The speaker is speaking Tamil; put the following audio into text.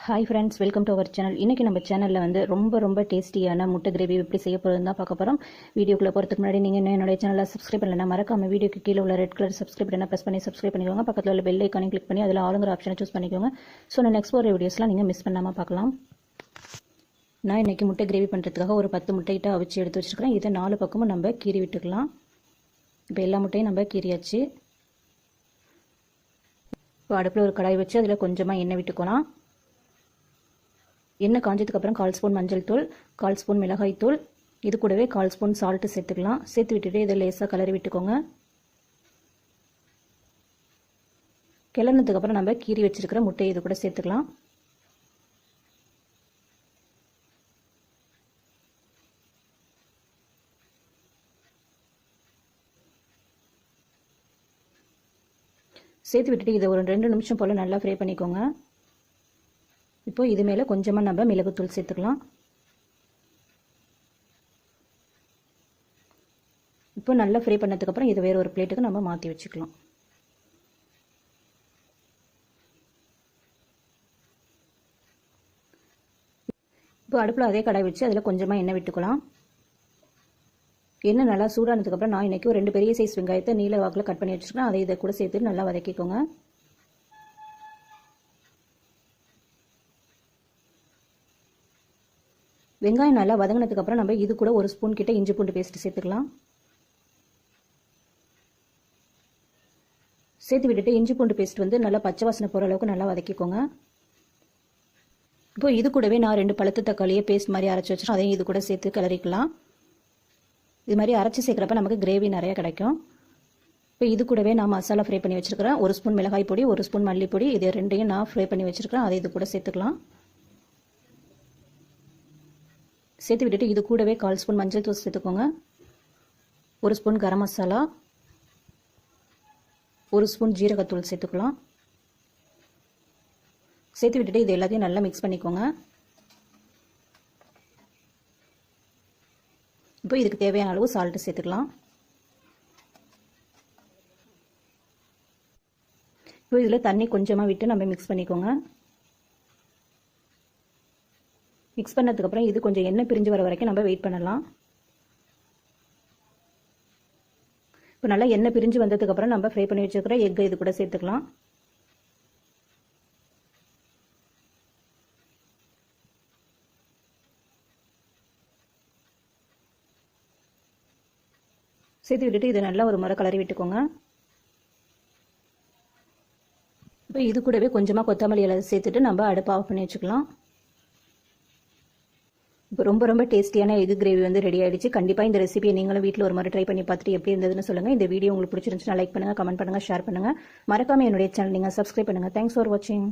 Hi friends, welcome to our channel. இன்றைக்கி நம்ம சேனலில் வந்து ரொம்ப டேஸ்டியான முட்டை கிரேவி எப்படி செய்ய போகிறது தான் பார்க்க போகிறோம். வீடியோக்குள்ளே போகிறதுக்கு முன்னாடி நீங்கள் இன்னும் என்னோட சேனலில் சப்ஸ்கிரைப் பண்ணலாம். மறக்காம வீடியோக்கு கீழே உள்ள ரெட் கலர் சப்ஸ்கிரைப் பண்ணி ப்ரெஸ் பண்ணி சப்ஸ்கிரைப் பண்ணிக்கோங்க. பக்கத்தில் உள்ள பெல் ஐக்கானையும் கிளிக் பண்ணி அதில் ஆளுங்கிற ஆப்ஷனை சூஸ் பண்ணிக்கோங்க. ஸோ நான் நெக்ஸ்ட் ஒரு வீடியோஸ்லாம் நீங்கள் மிஸ் பண்ணாமல் பார்க்கலாம். நான் இன்றைக்கி முட்டை கிரேவி பண்ணுறதுக்காக ஒரு 10 முட்டைகிட்ட அவிச்சு எடுத்து வச்சுருக்கிறேன். இதை 4 பக்கமும் நம்ம கீறி விட்டுக்கலாம். இப்போ எல்லா முட்டையும் நம்ம கீறியாச்சு. இப்போ அடுப்பில் ஒரு கடாய் வச்சு அதில் கொஞ்சமாக எண்ணெய் விட்டுக்கலாம். எண்ணெய் காஞ்சதுக்கப்புறம் 1/4 ஸ்பூன் மஞ்சள் தூள், 1/4 ஸ்பூன் மிளகாய் தூள், இது கூடவே 1/4 ஸ்பூன் சால்ட்டு சேர்த்துக்கலாம். சேர்த்து விட்டுட்டு இதை லேசாக கலரி விட்டுக்கோங்க. கிளறினதுக்கப்புறம் நம்ம கீறி வச்சிருக்கிற முட்டையை இது கூட சேர்த்துக்கலாம். சேர்த்து விட்டுட்டு இதை ஒரு 2 நிமிஷம் போல் நல்லா ஃப்ரை பண்ணிக்கோங்க. இப்போ இது மேலே கொஞ்சமாக நம்ம மிளகுத்தூள் சேர்த்துக்கலாம். இப்போ நல்லா ஃப்ரை பண்ணதுக்கப்புறம் இதை வேறு ஒரு பிளேட்டுக்கு நம்ம மாற்றி வச்சுக்கலாம். இப்போ அடுப்பில் அதே கடாய் வச்சு அதில் கொஞ்சமாக எண்ணெய் விட்டுக்கலாம். எண்ணெய் நல்லா சூடானதுக்கப்புறம் நான் இன்றைக்கி ஒரு 2 பெரிய சைஸ் வெங்காயத்தை நீல வாக்கில் கட் பண்ணி வச்சுருக்கேன். அதை இதை கூட சேர்த்து நல்லா வதக்கிக்கோங்க. வெங்காயம் நல்லா வதங்கினதுக்கப்புறம் நம்ம இது கூட 1 ஸ்பூன் கிட்ட இஞ்சி பூண்டு பேஸ்ட் சேர்த்துக்கலாம். சேர்த்து விட்டுட்டு இஞ்சி பூண்டு பேஸ்ட் வந்து நல்லா பச்சை வாசனை போகிற அளவுக்கு நல்லா வதக்கிக்கோங்க. இப்போ இது கூடவே நான் 2 பழுத்த தக்காளியை பேஸ்ட் மாதிரி அரைச்சி வச்சிருக்கேன். அதையும் இது கூட சேர்த்து கிளறிக்கலாம். இது மாதிரி அரைச்சி சேர்க்குறப்ப நமக்கு கிரேவி நிறைய கிடைக்கும். இப்போ இது கூடவே நான் மசாலா ஃப்ரை பண்ணி வச்சுருக்கிறேன். 1 ஸ்பூன் மிளகாய் பொடி, 1 ஸ்பூன் மல்லிப்பொடி, இது ரெண்டையும் நான் ஃப்ரை பண்ணி வச்சுருக்கிறேன். அதை இது கூட சேர்த்துக்கலாம். சேர்த்து விட்டுட்டு இது கூடவே 1/4 ஸ்பூன் மஞ்சள் தூள் சேர்த்துக்கோங்க. 1 ஸ்பூன் கரம் மசாலா, 1 ஸ்பூன் ஜீரகத்தூள் சேர்த்துக்கலாம். சேர்த்து விட்டுட்டு இது எல்லாத்தையும் நல்லா மிக்ஸ் பண்ணிக்கோங்க. இப்போ இதுக்கு தேவையான அளவு சால்ட்டு சேர்த்துக்கலாம். இப்போ இதில் தண்ணி கொஞ்சமாக விட்டு நம்ம மிக்ஸ் பண்ணிக்கோங்க. மிக்ஸ் பண்ணதுக்கப்புறம் இது கொஞ்சம் எண்ணெய் பிரிஞ்சு வர வரைக்கும் நம்ம வெயிட் பண்ணலாம். இப்போ நல்லா எண்ணெய் பிரிஞ்சு வந்ததுக்கப்புறம் நம்ம ஃப்ரை பண்ணி வச்சுருக்கிற எக்கை இது கூட சேர்த்துக்கலாம். சேர்த்து விட்டுட்டு இதை நல்லா ஒரு முறை கலரி விட்டுக்கோங்க. இப்போ இது கூடவே கொஞ்சமாக கொத்தமல்லி இலை சேர்த்துட்டு நம்ம அடுப்பை ஆஃப் பண்ணி வச்சுக்கலாம். இப்போ ரொம்ப டேஸ்டியான எக் கிரேவி வந்து ரெடி ஆயிடுச்சு. கண்டிப்பாக இந்த ரெசிபியை நீங்களும் வீட்டில் ஒரு முறை ட்ரை பண்ணி பார்த்துட்டு எப்படி இருந்ததுன்னு சொல்லுங்கள். இந்த வீடியோ உங்களுக்கு பிடிச்சிருந்துச்சுன்னா லைக் பண்ணுங்கள், கமெண்ட் பண்ணுங்கள், ஷேர் பண்ணுங்கள். மறக்காம என்னுடைய சேனல் நீங்கள் சப்ஸ்கிரைப் பண்ணுங்கள். தேங்க்ஸ் ஃபார் வாட்சிங்.